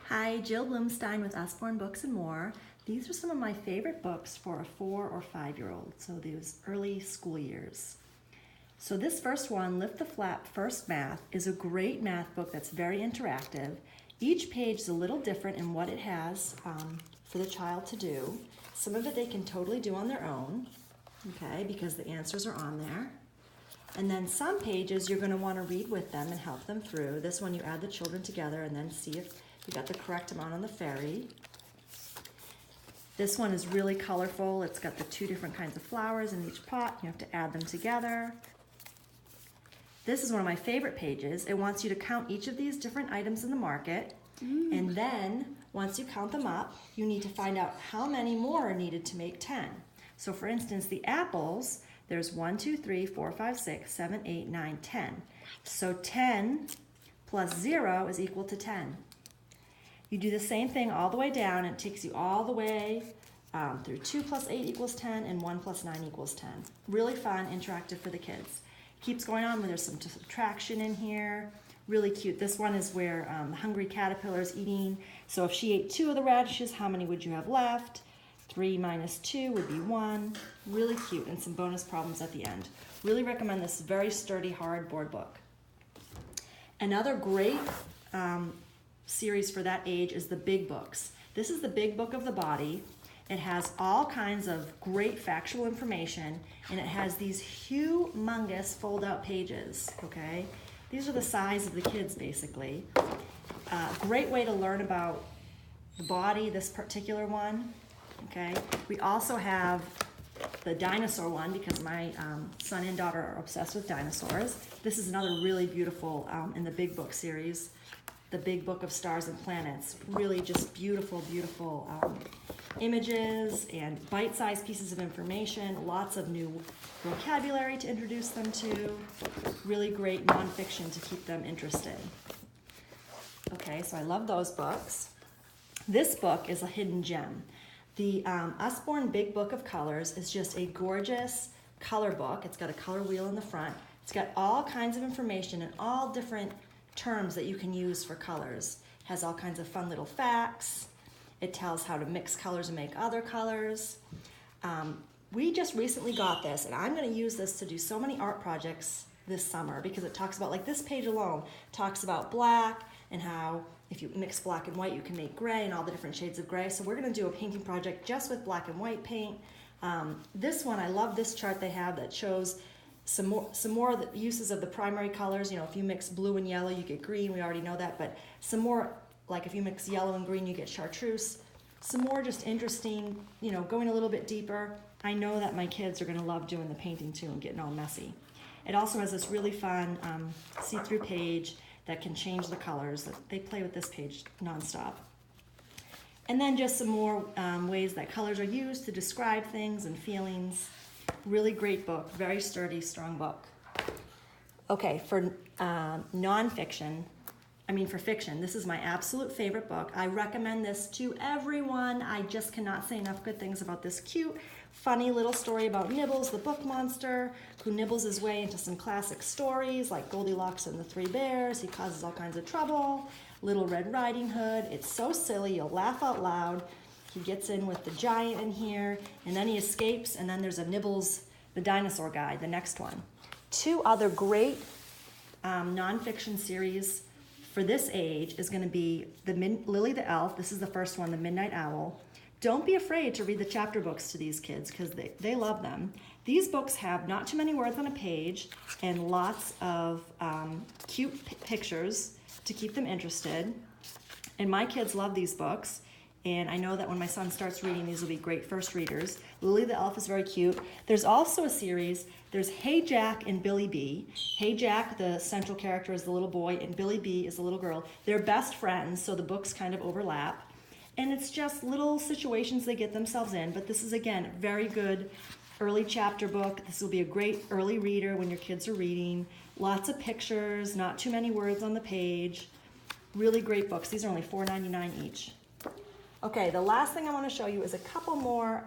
Hi, Jill Bloomstein with Usborne Books and More. These are some of my favorite books for a 4 or 5-year-old, so those early school years. So this first one, Lift the Flap First Math, is a great math book that's very interactive. Each page is a little different in what it has for the child to do. Some of it they can totally do on their own, okay, because the answers are on there. And then some pages you're going to want to read with them and help them through. This one you add the children together and then see if you got the correct amount on the fairy. This one is really colorful. It's got the 2 different kinds of flowers in each pot. You have to add them together. This is one of my favorite pages. It wants you to count each of these different items in the market. And then once you count them up, you need to find out how many more are needed to make 10. So for instance, the apples, there's 1, 2, 3, 4, 5, 6, 7, 8, 9, 10. So 10 plus 0 is equal to 10. You do the same thing all the way down. It takes you all the way through 2 plus 8 equals 10 and 1 plus 9 equals 10. Really fun, interactive for the kids. Keeps going on where there's some subtraction in here. Really cute. This one is where the hungry caterpillar is eating. So if she ate 2 of the radishes, how many would you have left? 3 minus 2 would be 1. Really cute, and some bonus problems at the end. Really recommend this very sturdy, hard board book. Another great series for that age is the Big Books. This is the Big Book of the Body. It has all kinds of great factual information, and it has these humongous fold-out pages, okay? These are the size of the kids, basically. Great way to learn about the body, this particular one, okay? We also have the dinosaur one because my son and daughter are obsessed with dinosaurs. This is another really beautiful in the Big Book series, the Big Book of Stars and Planets. Really just beautiful, beautiful images and bite-sized pieces of information, lots of new vocabulary to introduce them to, really great nonfiction to keep them interested. Okay, so I love those books. This book is a hidden gem. The Usborne Big Book of Colors is just a gorgeous color book. It's got a color wheel in the front. It's got all kinds of information and all different terms that you can use for colors. It has all kinds of fun little facts. It tells how to mix colors and make other colors. We just recently got this, and I'm going to use this to do so many art projects this summer because it talks about, like this page alone, talks about black and how if you mix black and white, you can make gray and all the different shades of gray. So we're going to do a painting project just with black and white paint. This one, I love this chart they have that shows some more of the uses of the primary colors. You know, if you mix blue and yellow, you get green. We already know that, but some more, like if you mix yellow and green, you get chartreuse. Some more just interesting, you know, going a little bit deeper. I know that my kids are going to love doing the painting too and getting all messy. It also has this really fun see-through page that can change the colors. They play with this page nonstop. And then just some more ways that colors are used to describe things and feelings. Really great book, very sturdy, strong book. Okay, for for fiction, this is my absolute favorite book. I recommend this to everyone. I just cannot say enough good things about this cute, funny little story about Nibbles, the book monster, who nibbles his way into some classic stories like Goldilocks and the Three Bears. He causes all kinds of trouble. Little Red Riding Hood. It's so silly, you'll laugh out loud. He gets in with the giant in here, and then he escapes, and then there's a Nibbles, the dinosaur guy, the next one. 2 other great nonfiction series for this age is going to be Lily the Elf. This is the first one, The Midnight Owl. Don't be afraid to read the chapter books to these kids because they love them. These books have not too many words on a page and lots of cute pictures to keep them interested. And my kids love these books. And I know that when my son starts reading, these will be great first readers. Lily the Elf is very cute. There's also a series. There's Hey Jack and Billy Bee. Hey Jack, the central character, is the little boy, and Billy Bee is the little girl. They're best friends, so the books kind of overlap. And it's just little situations they get themselves in. But this is, again, a very good early chapter book. This will be a great early reader when your kids are reading. Lots of pictures, not too many words on the page. Really great books. These are only $4.99 each. Okay, the last thing I want to show you is a couple more,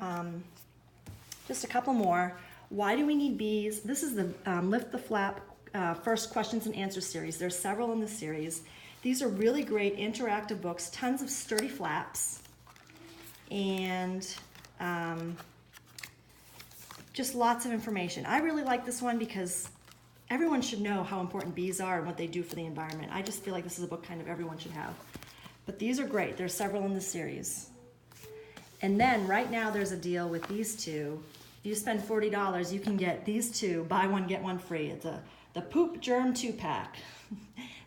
just a couple more. Why do we need bees? This is the Lift the Flap First Questions and Answers series. There's several in the series. These are really great interactive books, tons of sturdy flaps, and just lots of information. I really like this one because everyone should know how important bees are and what they do for the environment. I just feel like this is a book kind of everyone should have. But these are great. There's several in this series. And then right now there's a deal with these two. If you spend $40, you can get these two, buy one, get one free. It's the Poop Germ 2-pack.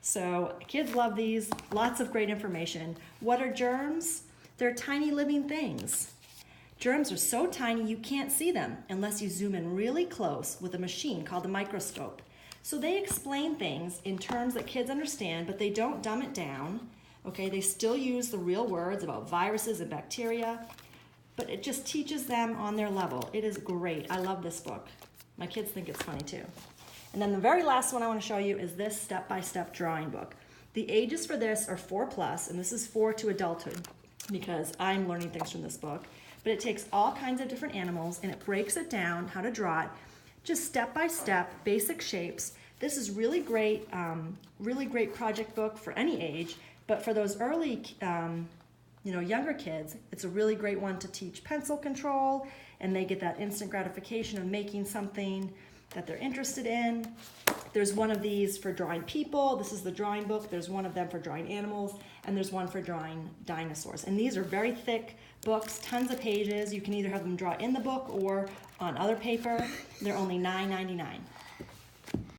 So kids love these, lots of great information. What are germs? They're tiny living things. Germs are so tiny you can't see them unless you zoom in really close with a machine called a microscope. So they explain things in terms that kids understand, but they don't dumb it down. Okay, they still use the real words about viruses and bacteria, but it just teaches them on their level. It is great. I love this book. My kids think it's funny too. And then the very last one I want to show you is this step-by-step drawing book. The ages for this are 4+, and this is 4 to adulthood because I'm learning things from this book. But it takes all kinds of different animals and it breaks it down how to draw it, just step-by-step, basic shapes. This is really great project book for any age, but for those early, younger kids, it's a really great one to teach pencil control, and they get that instant gratification of making something that they're interested in. There's one of these for drawing people. This is the drawing book. There's one of them for drawing animals, and there's one for drawing dinosaurs. And these are very thick books, tons of pages. You can either have them draw in the book or on other paper. They're only $9.99.